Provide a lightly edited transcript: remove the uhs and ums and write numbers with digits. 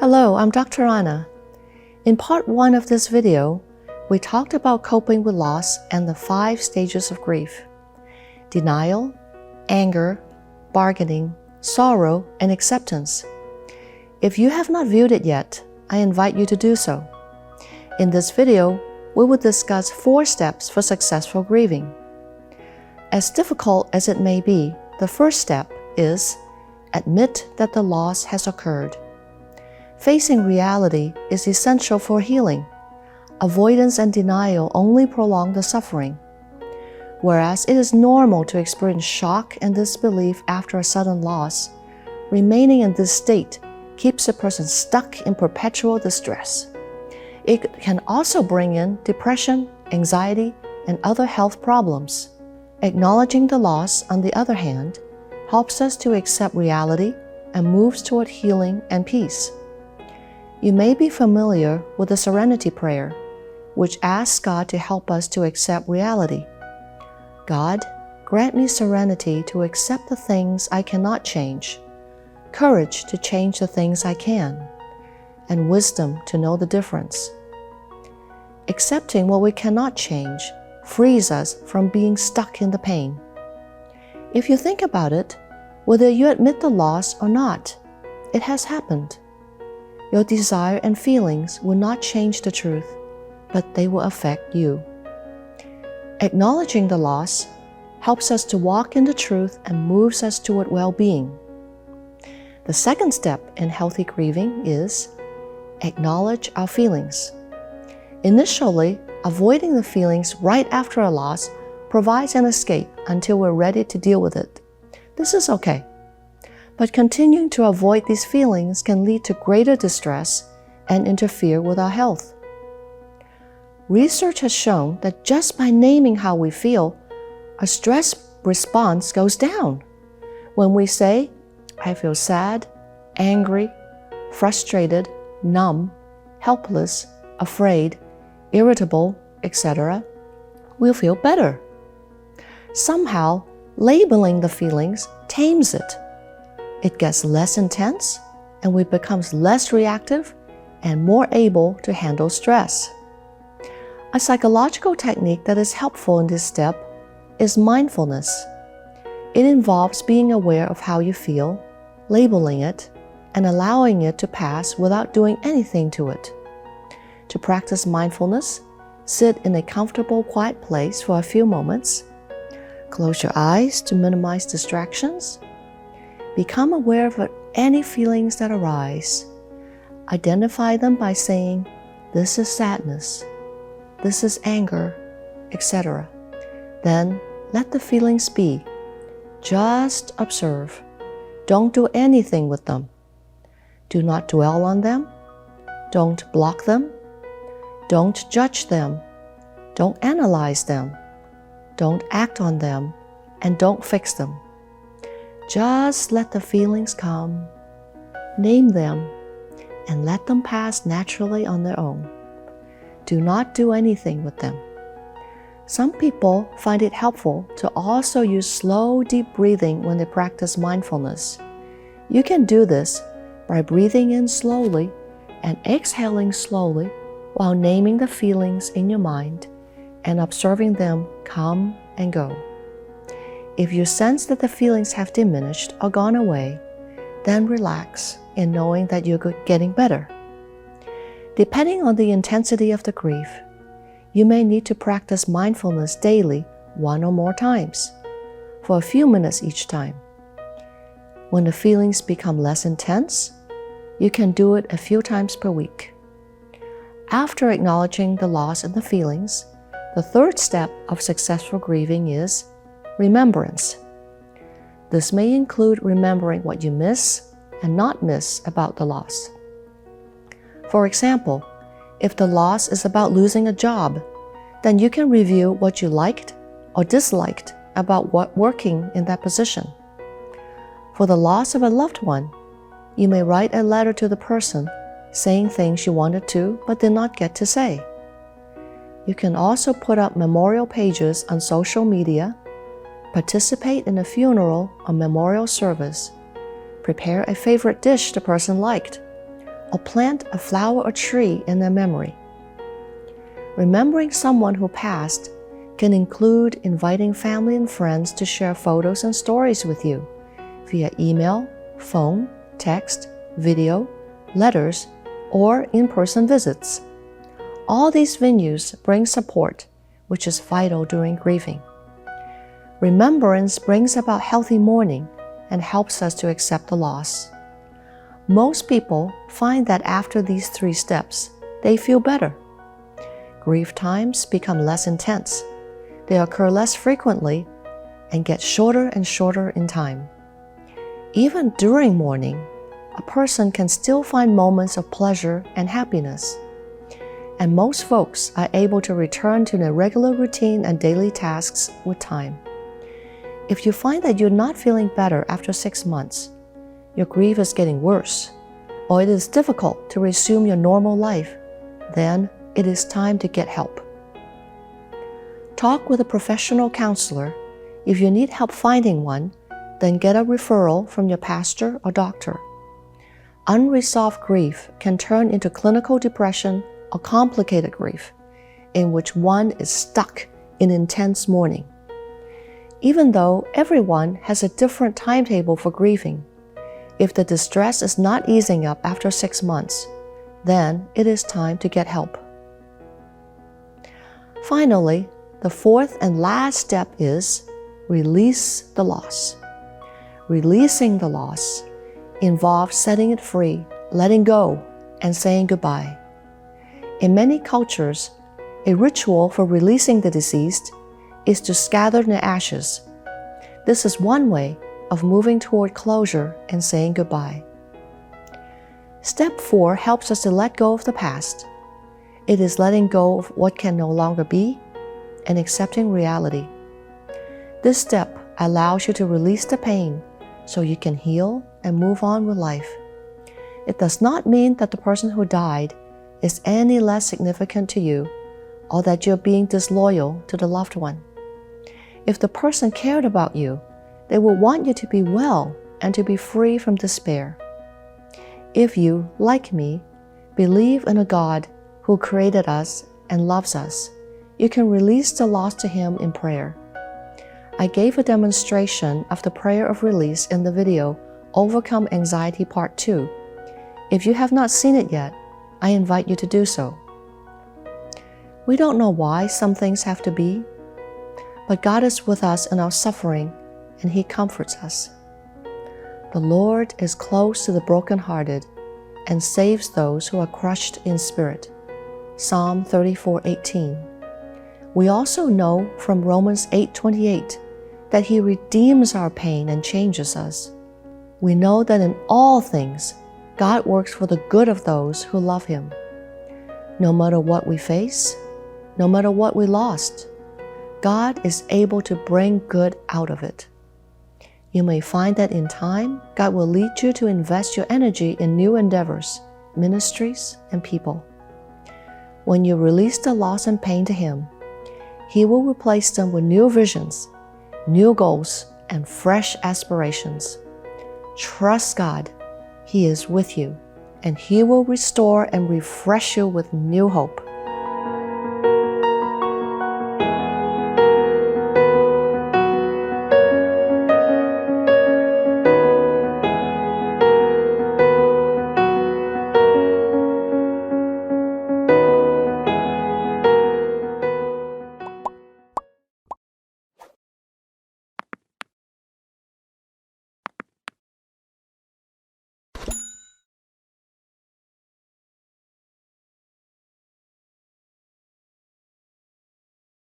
Hello, I'm Dr. Anna. In part 1 of this video, we talked about coping with loss and the 5 stages of grief: denial, anger, bargaining, sorrow, and acceptance. If you have not viewed it yet, I invite you to do so. In this video, we will discuss 4 steps for successful grieving. As difficult as it may be, the first step is admit that the loss has occurred. Facing reality is essential for healing. Avoidance and denial only prolong the suffering. Whereas it is normal to experience shock and disbelief after a sudden loss, remaining in this state keeps a person stuck in perpetual distress. It can also bring in depression, anxiety, and other health problems. Acknowledging the loss, on the other hand, helps us to accept reality and moves toward healing and peace. You may be familiar with the Serenity Prayer, which asks God to help us to accept reality. God, grant me serenity to accept the things I cannot change, courage to change the things I can, and wisdom to know the difference. Accepting what we cannot change frees us from being stuck in the pain. If you think about it, whether you admit the loss or not, it has happened. Your desire and feelings will not change the truth, but they will affect you. Acknowledging the loss helps us to walk in the truth and moves us toward well-being. The second step in healthy grieving is acknowledge our feelings. Initially, avoiding the feelings right after a loss provides an escape until we're ready to deal with it. This is okay. But continuing to avoid these feelings can lead to greater distress and interfere with our health. Research has shown that just by naming how we feel, our stress response goes down. When we say, I feel sad, angry, frustrated, numb, helpless, afraid, irritable, etc., we'll feel better. Somehow, labeling the feelings tames it. It gets less intense, and we become less reactive and more able to handle stress. A psychological technique that is helpful in this step is mindfulness. It involves being aware of how you feel, labeling it, and allowing it to pass without doing anything to it. To practice mindfulness, sit in a comfortable, quiet place for a few moments. Close your eyes to minimize distractions. Become aware of any feelings that arise. Identify them by saying, this is sadness, this is anger, etc. Then let the feelings be. Just observe. Don't do anything with them. Do not dwell on them. Don't block them. Don't judge them. Don't analyze them. Don't act on them. And don't fix them. Just let the feelings come, name them, and let them pass naturally on their own. Do not do anything with them. Some people find it helpful to also use slow, deep breathing when they practice mindfulness. You can do this by breathing in slowly and exhaling slowly while naming the feelings in your mind and observing them come and go. If you sense that the feelings have diminished or gone away, then relax in knowing that you're getting better. Depending on the intensity of the grief, you may need to practice mindfulness daily 1 or more times, for a few minutes each time. When the feelings become less intense, you can do it a few times per week. After acknowledging the loss and the feelings, the third step of successful grieving is remembrance. This may include remembering what you miss and not miss about the loss. For example, if the loss is about losing a job, then you can review what you liked or disliked about working in that position. For the loss of a loved one, you may write a letter to the person saying things you wanted to but did not get to say. You can also put up memorial pages on social media, participate in a funeral or memorial service, prepare a favorite dish the person liked, or plant a flower or tree in their memory. Remembering someone who passed can include inviting family and friends to share photos and stories with you via email, phone, text, video, letters, or in-person visits. All these venues bring support, which is vital during grieving. Remembrance brings about healthy mourning and helps us to accept the loss. Most people find that after these 3 steps, they feel better. Grief times become less intense. They occur less frequently and get shorter and shorter in time. Even during mourning, a person can still find moments of pleasure and happiness. And most folks are able to return to their regular routine and daily tasks with time. If you find that you're not feeling better after 6 months, your grief is getting worse, or it is difficult to resume your normal life, then it is time to get help. Talk with a professional counselor. If you need help finding one, then get a referral from your pastor or doctor. Unresolved grief can turn into clinical depression or complicated grief, in which one is stuck in intense mourning. Even though everyone has a different timetable for grieving, if the distress is not easing up after 6 months, then it is time to get help. Finally, the 4th and last step is release the loss. Releasing the loss involves setting it free, letting go, and saying goodbye. In many cultures, a ritual for releasing the deceased is to scatter the ashes. This is one way of moving toward closure and saying goodbye. Step 4 helps us to let go of the past. It is letting go of what can no longer be and accepting reality. This step allows you to release the pain so you can heal and move on with life. It does not mean that the person who died is any less significant to you or that you're being disloyal to the loved one. If the person cared about you, they will want you to be well and to be free from despair. If you, like me, believe in a God who created us and loves us, you can release the loss to Him in prayer. I gave a demonstration of the prayer of release in the video Overcome Anxiety Part 2. If you have not seen it yet, I invite you to do so. We don't know why some things have to be, but God is with us in our suffering, and He comforts us. The Lord is close to the brokenhearted and saves those who are crushed in spirit. Psalm 34:18. We also know from Romans 8:28 that He redeems our pain and changes us. We know that in all things, God works for the good of those who love Him. No matter what we face, no matter what we lost, God is able to bring good out of it. You may find that in time, God will lead you to invest your energy in new endeavors, ministries, and people. When you release the loss and pain to Him, He will replace them with new visions, new goals, and fresh aspirations. Trust God. He is with you, and He will restore and refresh you with new hope.